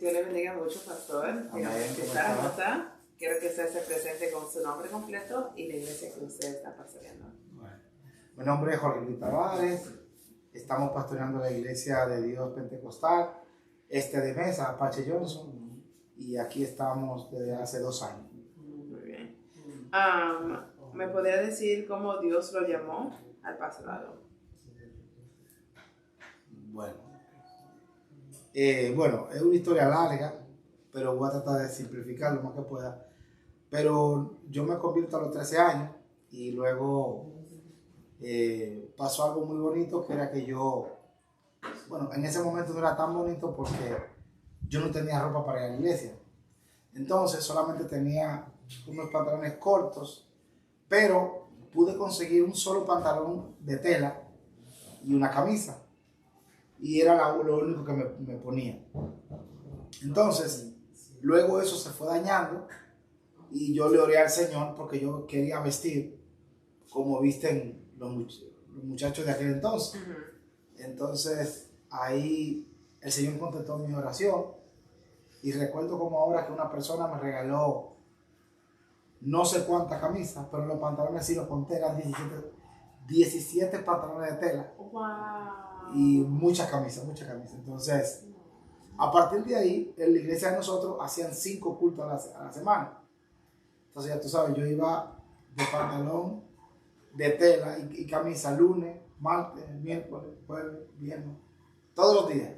Dios le bendiga mucho, pastor. ¿Cómo está? Quiero que usted se presente con su nombre completo y la iglesia que usted está pastoreando. Bueno, mi nombre es Jorge Luis Tavares. Estamos pastoreando la Iglesia de Dios Pentecostal, de Mesa, Apache Johnson, y aquí estamos desde hace 2 años. Muy bien. ¿Me podría decir cómo Dios lo llamó al pastorado? Bueno, es una historia larga, pero voy a tratar de simplificar lo más que pueda. Pero yo me convierto a los 13 años y luego pasó algo muy bonito, que era que en ese momento no era tan bonito porque yo no tenía ropa para ir a la iglesia. Entonces solamente tenía unos pantalones cortos, pero pude conseguir un solo pantalón de tela y una camisa. Y era lo único que me ponía. Entonces, luego eso se fue dañando y yo le oré al Señor porque yo quería vestir como visten los muchachos de aquel entonces. Entonces, ahí el Señor contestó mi oración y recuerdo como ahora que una persona me regaló no sé cuántas camisas, pero los pantalones sí los conté, eran 17 pantalones de tela. ¡Wow! Y muchas camisas. Entonces, a partir de ahí, en la iglesia de nosotros hacían 5 cultos a la semana. Entonces, ya tú sabes, yo iba de pantalón, de tela y camisa lunes, martes, miércoles, jueves, viernes, todos los días.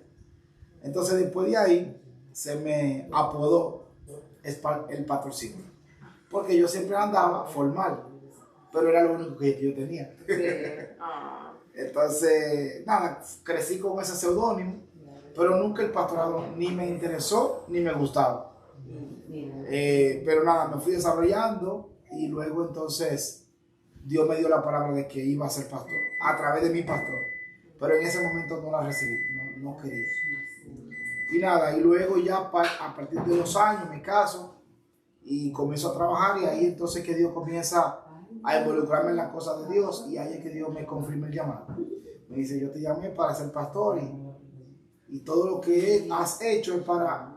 Entonces, después de ahí, se me apodó el pastorcito. Porque yo siempre andaba formal, pero era lo único que yo tenía. Sí. Entonces, nada, crecí con ese seudónimo, pero nunca el pastorado ni me interesó ni me gustaba. Pero nada, me fui desarrollando y luego entonces Dios me dio la palabra de que iba a ser pastor a través de mi pastor. Pero en ese momento no la recibí, no quería. Y nada, y luego ya a partir de 2 años me caso y comienzo a trabajar y ahí entonces que Dios comienza a involucrarme en las cosas de Dios y ahí es que Dios me confirma el llamado. Me dice, yo te llamé para ser pastor y todo lo que has hecho es para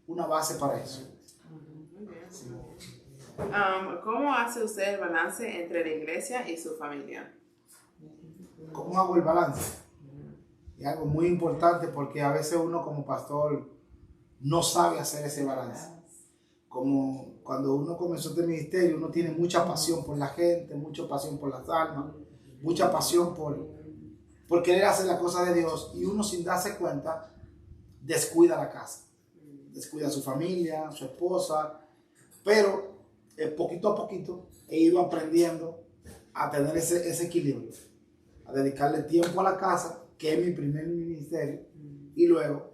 una base para eso. Sí. ¿Cómo hace usted el balance entre la iglesia y su familia? ¿Cómo hago el balance? Es algo muy importante porque a veces uno como pastor no sabe hacer ese balance. Como cuando uno comenzó este ministerio, uno tiene mucha pasión por la gente, mucha pasión por las almas, mucha pasión por querer hacer las cosas de Dios y uno sin darse cuenta descuida la casa, descuida a su familia, a su esposa, pero poquito a poquito he ido aprendiendo a tener ese equilibrio, a dedicarle tiempo a la casa, que es mi primer ministerio, y luego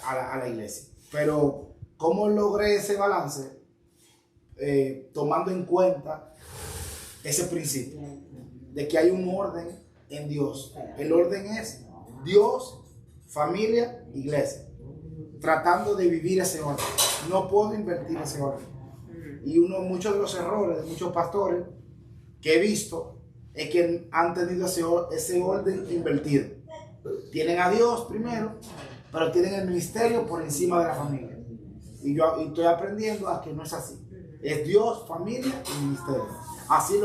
a la iglesia. Pero ¿cómo logré ese balance? Tomando en cuenta ese principio de que hay un orden en Dios. El orden es Dios, familia, iglesia. Tratando de vivir ese orden. No puedo invertir ese orden. Y muchos de los errores de muchos pastores que he visto es que han tenido ese orden invertido. Tienen a Dios primero, pero tienen el ministerio por encima de la familia. Y yo estoy aprendiendo a que no es así. Es Dios, familia y ministerio. Así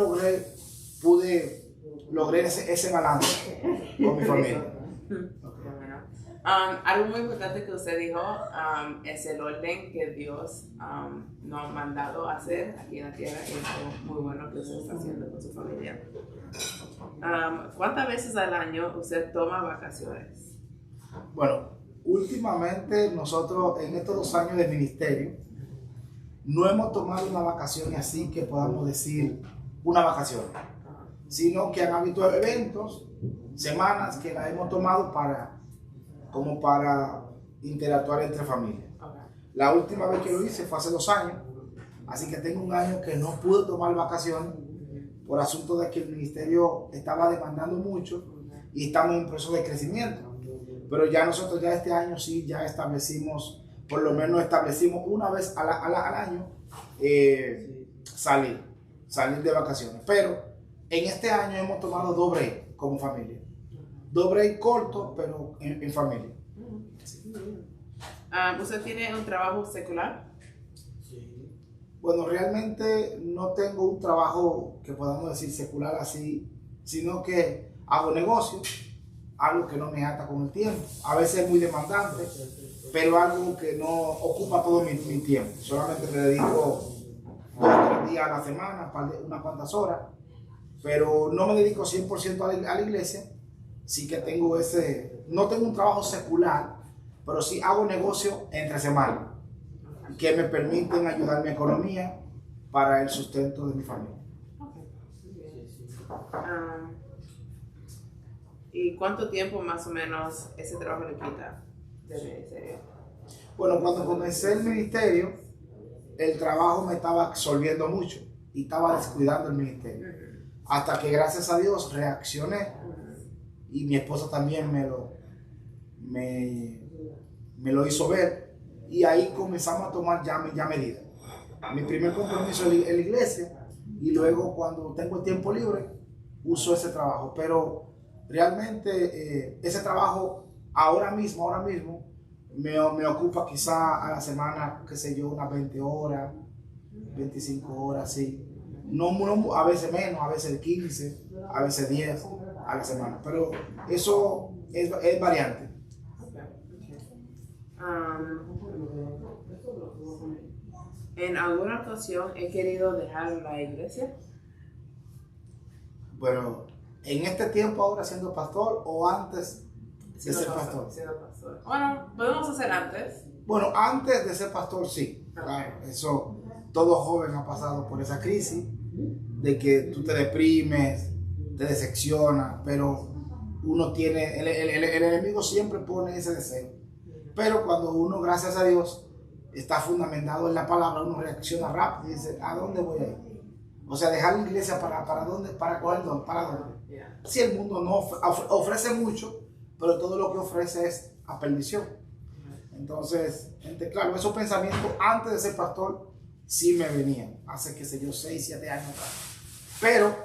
logré ese balance con mi familia. Algo muy importante que usted dijo es el orden que Dios nos ha mandado a hacer aquí en la tierra, y es muy bueno que usted está haciendo con su familia. ¿Cuántas veces al año usted toma vacaciones? Bueno, últimamente nosotros en estos 2 años de ministerio no hemos tomado una vacación así que podamos decir una vacación, sino que han habido eventos, semanas que las hemos tomado para interactuar entre familias. La última vez que lo hice fue hace 2 años, así que tengo 1 año que no pude tomar vacaciones por asunto de que el ministerio estaba demandando mucho y estamos en proceso de crecimiento. Pero ya nosotros este año sí ya establecimos, por lo menos establecimos una vez al año salir de vacaciones. Pero en este año hemos tomado 2 breaks como familia. 2 breaks cortos, pero en familia. ¿Usted tiene un trabajo secular? Bueno, realmente no tengo un trabajo que podamos decir secular así, sino que hago negocio, algo que no me ata con el tiempo. A veces es muy demandante, pero algo que no ocupa todo mi tiempo. Solamente me dedico 2 o 3 días a la semana, unas cuantas horas, pero no me dedico 100% a la iglesia. Sí que tengo no tengo un trabajo secular, pero sí hago negocio entre semanas que me permiten ayudar mi economía para el sustento de mi familia. ¿Y cuánto tiempo más o menos ese trabajo le quita del ministerio? Bueno, cuando comencé el ministerio, el trabajo me estaba absorbiendo mucho y estaba descuidando el ministerio. Hasta que gracias a Dios reaccioné y mi esposa también me lo hizo ver, y ahí comenzamos a tomar ya medidas. Mi primer compromiso en la iglesia, y luego cuando tengo el tiempo libre uso ese trabajo, pero realmente ese trabajo ahora mismo me ocupa quizá a la semana, qué sé yo, unas 20 horas, 25 horas, sí. No, a veces menos, a veces 15, a veces 10 a la semana, pero eso es variante. ¿En alguna ocasión he querido dejar la iglesia? Bueno, en este tiempo ahora siendo pastor o antes de ser pastor. Siendo pastor. Bueno, podemos hacer antes. Bueno, antes de ser pastor sí, claro, eso todo joven ha pasado por esa crisis de que tú te deprimes, te decepcionas, pero uno tiene, el enemigo siempre pone ese deseo, pero cuando uno, gracias a Dios, está fundamentado en la palabra, uno reacciona rápido y dice, ¿a dónde voy a ir? O sea, dejar la iglesia para dónde, para coger dónde, para dónde. Si el mundo no ofrece mucho, pero todo lo que ofrece es a perdición. Entonces, claro, esos pensamientos antes de ser pastor sí me venían, hace, qué sé yo, 6, 7 años atrás. Pero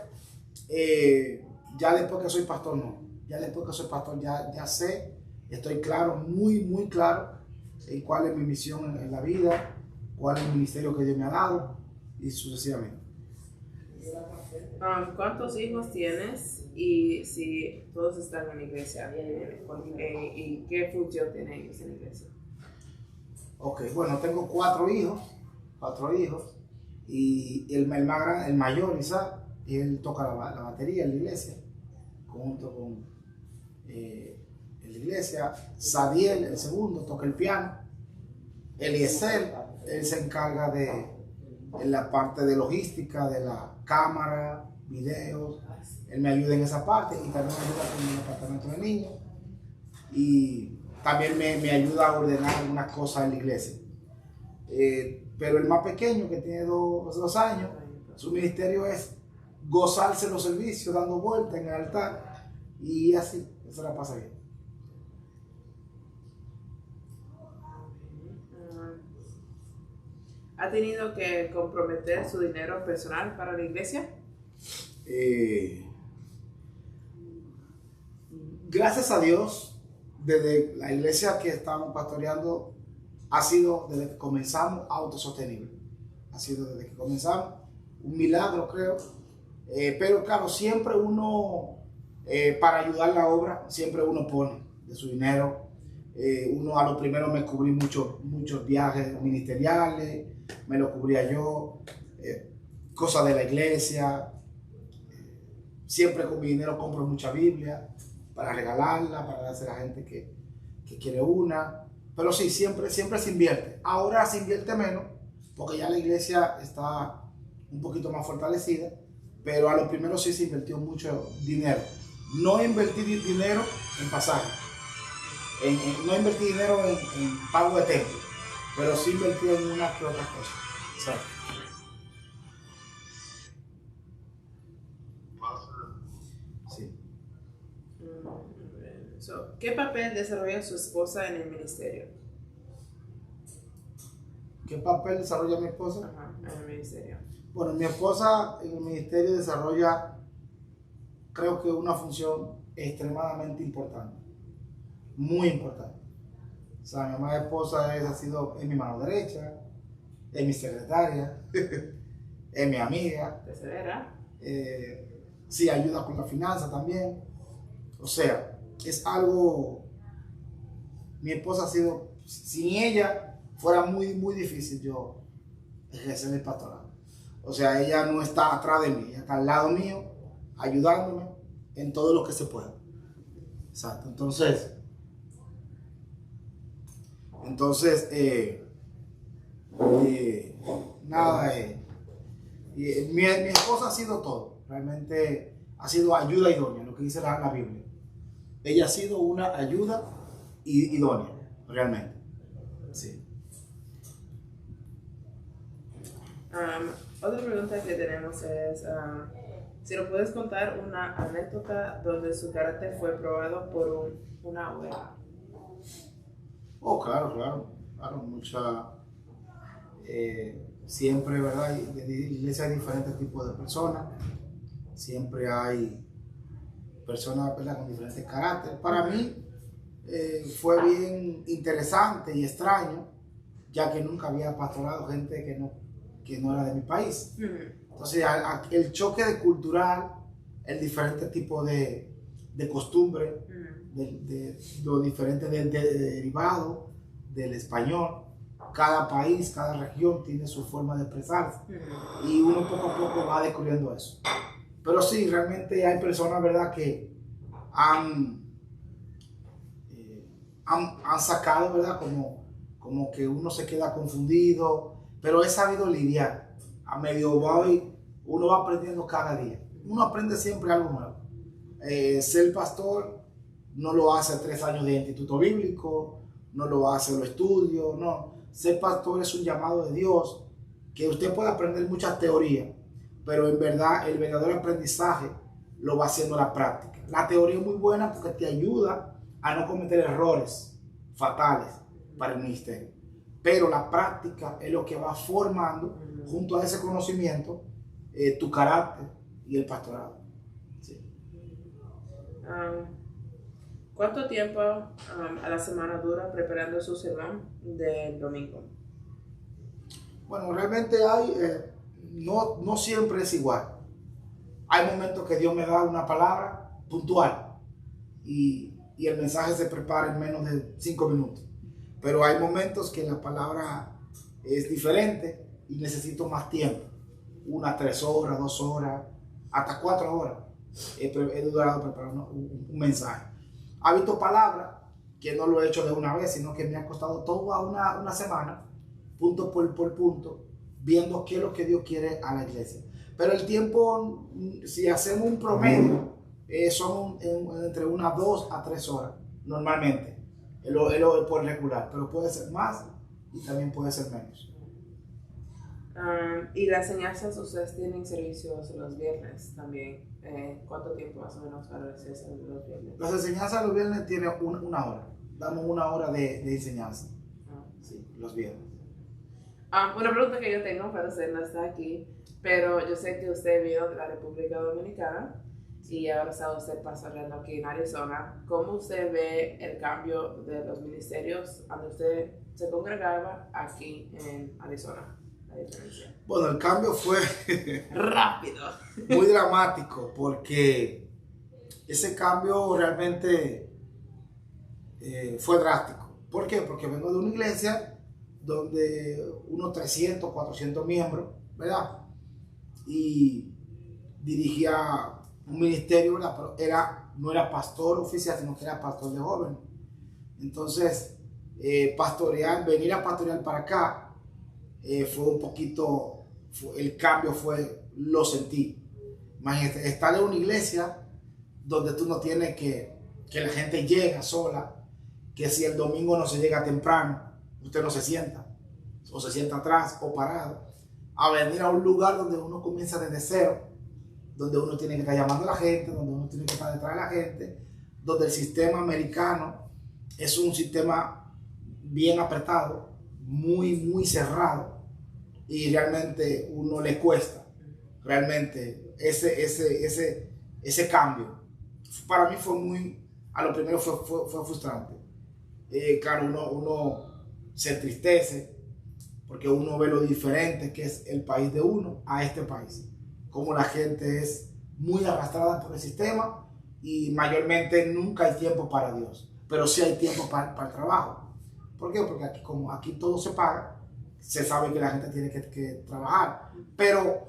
ya después que soy pastor, no. Ya después que soy pastor, ya sé, estoy claro, muy claro, cuál es mi misión en la vida, cuál es el ministerio que Dios me ha dado, y sucesivamente. ¿Cuántos hijos tienes y si todos están en la iglesia? ¿Y qué función tienen ellos en la iglesia? Ok, bueno, tengo 4 hijos, y el más grande, el mayor, Isaac, él toca la batería en la iglesia, junto con en la iglesia. Sadiel, el segundo, toca el piano. Eliezer, él se encarga en la parte de logística, de la cámara, videos. Él me ayuda en esa parte y también me ayuda con el departamento de niños. Y también me ayuda a ordenar algunas cosas en la iglesia. Pero el más pequeño, que tiene 2 años, su ministerio es gozarse los servicios, dando vueltas en el altar, y así, eso la pasa bien. ¿Ha tenido que comprometer su dinero personal para la iglesia? Gracias a Dios, desde la iglesia que estamos pastoreando, ha sido desde que comenzamos autosostenible. Ha sido desde que comenzamos un milagro, creo. Pero claro, siempre uno, para ayudar la obra, siempre uno pone de su dinero. Uno, a lo primero me cubrí muchos viajes ministeriales, me lo cubría yo, cosas de la iglesia. Siempre con mi dinero compro mucha Biblia para regalarla, para darse a la gente que quiere una. Pero sí, siempre se invierte. Ahora se invierte menos porque ya la iglesia está un poquito más fortalecida, pero a lo primero sí se invirtió mucho dinero. No invertí dinero en pasajes, no invertí dinero en pago de templo, pero sí invertí en unas que otras cosas. ¿Sabes? Sí. ¿Qué papel desarrolla su esposa en el ministerio? ¿Qué papel desarrolla mi esposa? En el ministerio. Bueno, mi esposa en el ministerio desarrolla, creo que una función extremadamente importante, muy importante. O sea, mi amada esposa es mi mano derecha, es mi secretaria, es mi amiga. Persevera. Sí, ayuda con la finanza también. O sea, es algo, mi esposa ha sido, sin ella fuera muy, muy difícil yo ejercer el pastorado. O sea, ella no está atrás de mí, ella está al lado mío, ayudándome en todo lo que se pueda. Exacto, entonces, nada, mi esposa ha sido todo, realmente ha sido ayuda idónea, lo que dice la Biblia. Ella ha sido una ayuda idónea, realmente. Sí. Otra pregunta que tenemos es, si nos puedes contar una anécdota donde su carácter fue probado por una abuela. Oh, claro, mucha, siempre, ¿verdad? En la iglesia hay diferentes tipos de personas, siempre hay personas, ¿verdad?, con diferentes caracteres. Para mí fue bien interesante y extraño, ya que nunca había pastorado gente que no era de mi país. Entonces, el choque cultural, el diferente tipo de costumbre, de los diferentes derivados del español. Cada país, cada región tiene su forma de expresarse y uno poco a poco va descubriendo eso. Pero sí, realmente hay personas, ¿verdad?, que han sacado, ¿verdad?, como que uno se queda confundido, pero he sabido lidiar. A medio voy, uno va aprendiendo cada día. Uno aprende siempre algo nuevo. Ser pastor no lo hace 3 años de instituto bíblico, no lo hace los estudios, no. Ser pastor es un llamado de Dios, que usted puede aprender muchas teorías, pero en verdad el verdadero aprendizaje lo va haciendo la práctica. La teoría es muy buena porque te ayuda a no cometer errores fatales para el ministerio, pero la práctica es lo que va formando, junto a ese conocimiento, tu carácter y el pastorado. Sí. ¿Cuánto tiempo a la semana dura preparando su sermón del domingo? Bueno, realmente no siempre es igual. Hay momentos que Dios me da una palabra puntual y el mensaje se prepara en menos de 5 minutos. Pero hay momentos que la palabra es diferente y necesito más tiempo. 1 a 3 horas, 2 horas, hasta 4 horas he durado preparando un mensaje. Ha visto palabras que no lo he hecho de una vez, sino que me ha costado toda una semana, punto por punto, viendo qué es lo que Dios quiere a la iglesia. Pero el tiempo, si hacemos un promedio, son entre unas 2 a 3 horas, normalmente. Es lo por regular, pero puede ser más y también puede ser menos. Y las enseñanzas, ustedes tienen servicios los viernes también. ¿Cuánto tiempo más o menos para los viernes? Las enseñanzas los viernes tienen una hora. Damos 1 hora de enseñanza. Sí, los viernes. Una pregunta que yo tengo, para usted no está aquí, pero yo sé que usted vino de la República Dominicana y ahora está usted pastoreando aquí en Arizona. ¿Cómo usted ve el cambio de los ministerios donde usted se congregaba aquí en Arizona? Bueno, el cambio fue rápido, muy dramático, porque ese cambio realmente fue drástico. ¿Por qué? Porque vengo de una iglesia donde unos 300, 400 miembros, ¿verdad? Y dirigía un ministerio, ¿verdad? Pero no era pastor oficial, sino que era pastor de jóvenes. Entonces, venir a pastorear para acá, fue un poquito, el cambio lo sentí. Imagínate, estar en una iglesia donde tú no tienes que la gente llega sola, que si el domingo no se llega temprano, usted no se sienta, o se sienta atrás o parado, a venir a un lugar donde uno comienza desde cero, donde uno tiene que estar llamando a la gente, donde uno tiene que estar detrás de la gente, donde el sistema americano es un sistema bien apretado, muy cerrado, y realmente uno le cuesta realmente ese cambio. Para mí a lo primero fue frustrante, claro, uno se entristece porque uno ve lo diferente que es el país de uno a este país. Como la gente es muy arrastrada por el sistema y mayormente nunca hay tiempo para Dios, pero sí hay tiempo para el trabajo. ¿Por qué? Porque aquí, como aquí todo se paga, se sabe que la gente tiene que trabajar, pero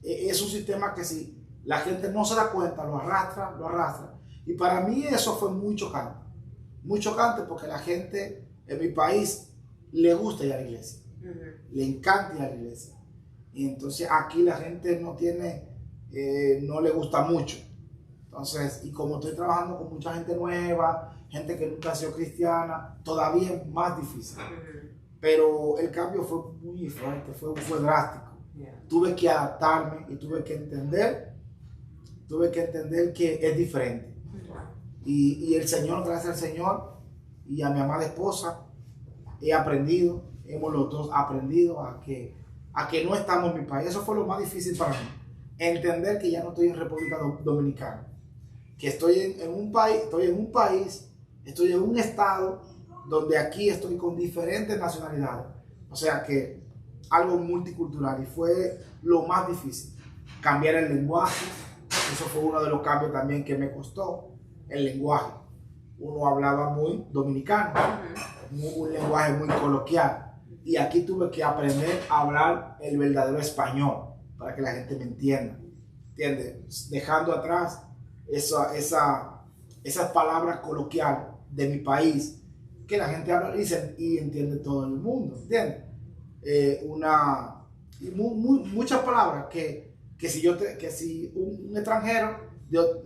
es un sistema que si la gente no se da cuenta, lo arrastra, lo arrastra. Y para mí eso fue muy chocante porque la gente en mi país le gusta ir a la iglesia, le encanta ir a la iglesia. Y entonces aquí la gente no le gusta mucho. Entonces, y como estoy trabajando con mucha gente nueva, gente que nunca ha sido cristiana, todavía es más difícil. Pero el cambio fue muy fuerte, fue drástico. Tuve que adaptarme y tuve que entender que es diferente. Y el Señor, gracias al Señor y a mi amada esposa, hemos los dos aprendido a que no estamos en mi país. Eso fue lo más difícil para mí. Entender que ya no estoy en República Dominicana. Que estoy en un país, estoy en un estado donde aquí estoy con diferentes nacionalidades. O sea que algo multicultural y fue lo más difícil. Cambiar el lenguaje, eso fue uno de los cambios también que me costó, el lenguaje. Uno hablaba muy dominicano, un lenguaje muy coloquial. Y aquí tuve que aprender a hablar el verdadero español para que la gente me entienda. ¿Entiendes? Dejando atrás esas palabras coloquiales de mi país que la gente habla y entiende todo el mundo. ¿Entiendes? Muchas palabras que si un extranjero,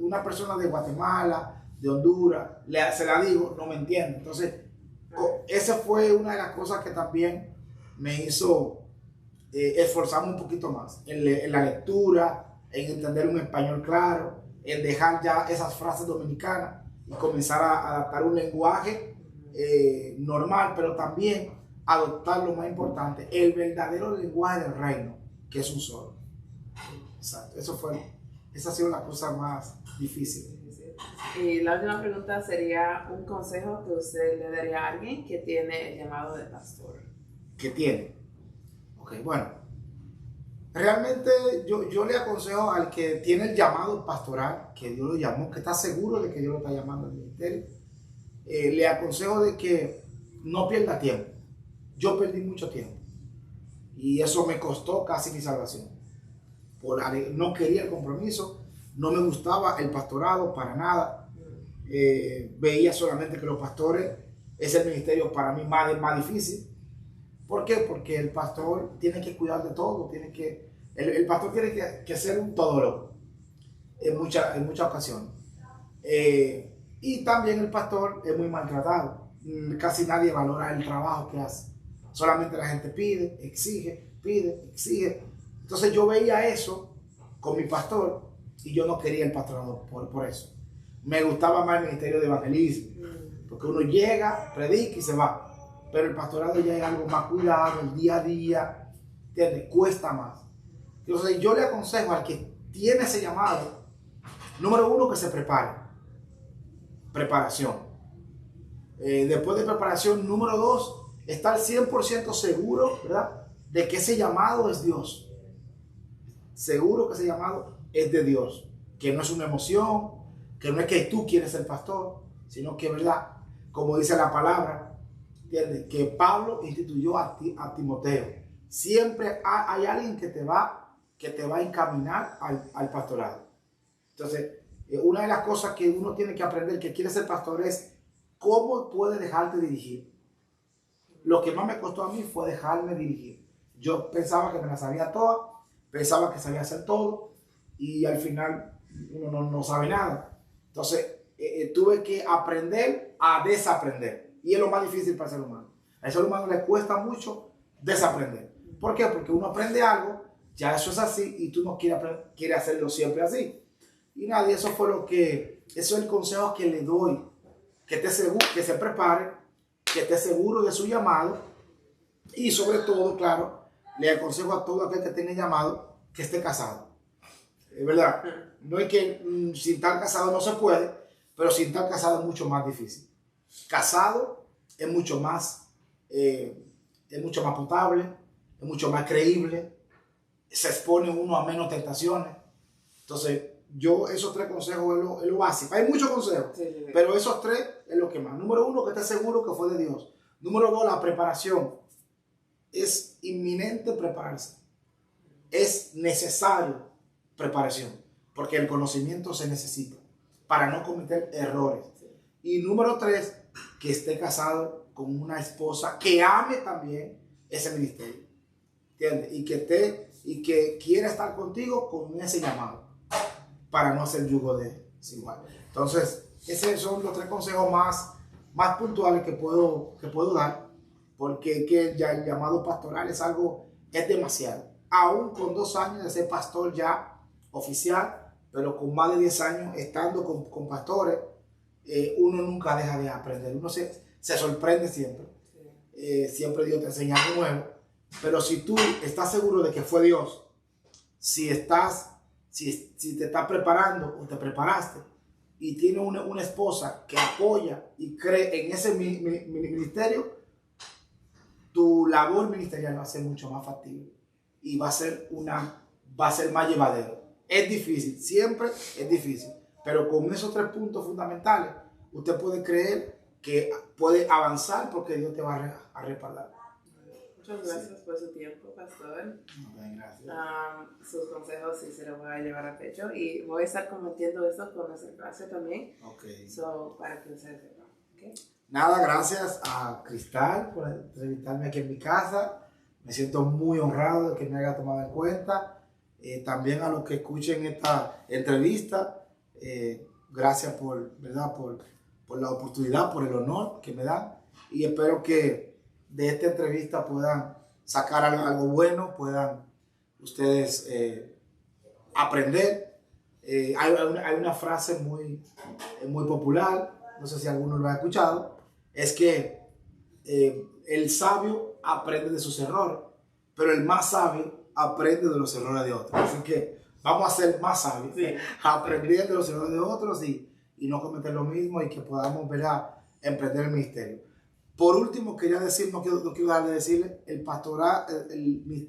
una persona de Guatemala, de Honduras, se la digo, no me entiende. Entonces, esa fue una de las cosas que también me hizo esforzarme un poquito más en la lectura, en entender un español claro, en dejar ya esas frases dominicanas y comenzar a adaptar un lenguaje normal, pero también adoptar lo más importante, el verdadero lenguaje del reino, que es un solo. Exacto, esa ha sido la cosa más difícil. Y la última pregunta sería un consejo que usted le daría a alguien que tiene el llamado de pastor. ¿Qué tiene? Ok, bueno. Realmente yo le aconsejo al que tiene el llamado pastoral, que Dios lo llamó, que está seguro de que Dios lo está llamando al ministerio, le aconsejo de que no pierda tiempo. Yo perdí mucho tiempo y eso me costó casi mi salvación. No quería el compromiso, no me gustaba el pastorado para nada. Veía solamente que los pastores es el ministerio para mí más difícil. ¿Por qué? Porque el pastor tiene que cuidar de todo, el pastor tiene que ser un todólogo en muchas ocasiones. Y también el pastor es muy maltratado. Casi nadie valora el trabajo que hace. Solamente la gente pide, exige. Entonces yo veía eso con mi pastor y yo no quería el pastorado por eso. Me gustaba más el ministerio de evangelismo, porque uno llega, predica y se va. Pero el pastorado ya es algo más cuidado, el día a día, ¿entiendes? Cuesta más. Entonces yo le aconsejo al que tiene ese llamado, número uno, que se prepare. Preparación. Después de preparación, número dos, estar 100% seguro, ¿verdad?, de que ese llamado es Dios. Seguro que ese llamado es de Dios. Que no es una emoción, que no es que tú quieres ser pastor, sino que, ¿verdad?, como dice la palabra, ¿entiendes?, que Pablo instituyó a Timoteo. Siempre hay alguien que te va a encaminar al pastorado. Entonces, una de las cosas que uno tiene que aprender, que quiere ser pastor, es cómo puede dejarte dirigir. Lo que más me costó a mí fue dejarme dirigir. Yo pensaba que me la sabía toda, pensaba que sabía hacer todo y al final uno no sabe nada. Entonces, tuve que aprender a desaprender. Y es lo más difícil para el ser humano. Al ser humano le cuesta mucho desaprender. ¿Por qué? Porque uno aprende algo, ya eso es así y tú no quieres hacerlo siempre así. Y nada, eso es el consejo que le doy. Que se prepare, que esté seguro de su llamado y sobre todo, claro, le aconsejo a todo aquel que tenga llamado que esté casado. Es verdad, no es que sin estar casado no se puede, pero sin estar casado es mucho más difícil. Casado es mucho más potable, es mucho más creíble, se expone uno a menos tentaciones. Entonces, esos 3 consejos es lo básico. Hay muchos consejos, sí. Pero esos 3 es lo que más. Número 1, que esté seguro que fue de Dios. Número 2, la preparación. Es inminente prepararse. Es necesario preparación, porque el conocimiento se necesita para no cometer errores. Sí. Y número 3, que esté casado con una esposa que ame también ese ministerio, ¿entiendes? Y que quiera estar contigo con ese llamado, para no hacer yugo de desigual. Entonces, esos son los 3 consejos más puntuales que puedo dar, porque que ya el llamado pastoral es demasiado. Aún con 2 años de ser pastor ya oficial, pero con más de 10 años estando con pastores, uno nunca deja de aprender. Uno se sorprende siempre. Siempre Dios te enseña algo nuevo. Pero si tú estás seguro de que fue Dios, si te estás preparando o te preparaste y tienes una esposa que apoya y cree en ese ministerio, tu labor ministerial va a ser mucho más factible y va a ser más llevadero. Es difícil, siempre es difícil, pero con esos 3 puntos fundamentales usted puede creer que puede avanzar, porque Dios te va a respaldar. Muchas gracias por su tiempo, pastor. Bien, gracias. Sus consejos sí se los voy a llevar a pecho, y voy a estar compartiendo esto con nuestra clase también. Okay. Para que ustedes sepan. Okay. Nada, gracias a Cristal por invitarme aquí en mi casa. Me siento muy honrado de que me haya tomado en cuenta. También a los que escuchen esta entrevista, gracias por la oportunidad, por el honor que me dan, y espero que de esta entrevista puedan sacar algo bueno, puedan ustedes aprender. Hay una frase muy popular, no sé si alguno lo ha escuchado, es que el sabio aprende de sus errores, pero el más sabio aprende de los errores de otros. Así que vamos a ser más sabios, sí, aprender de los errores de otros y no cometer lo mismo, y que podamos emprender el ministerio. Por último, quería decir, no quiero dejar de decirle, el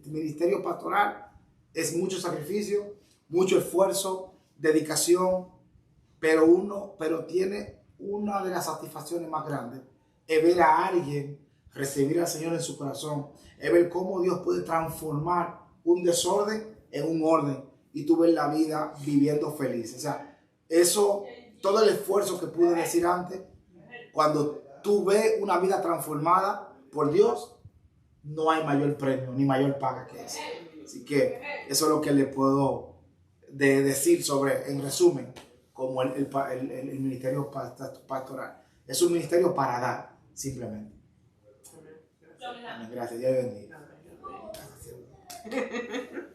ministerio pastoral es mucho sacrificio, mucho esfuerzo, dedicación, pero tiene una de las satisfacciones más grandes, es ver a alguien recibir al Señor en su corazón, es ver cómo Dios puede transformar un desorden en un orden, y tú ves la vida viviendo feliz. O sea, todo el esfuerzo que pude decir antes, cuando tú ves una vida transformada por Dios, no hay mayor premio ni mayor paga que eso. Así que eso es lo que le puedo decir en resumen, como el ministerio pastoral. Es un ministerio para dar, simplemente. Gracias, Dios bendiga. Gracias.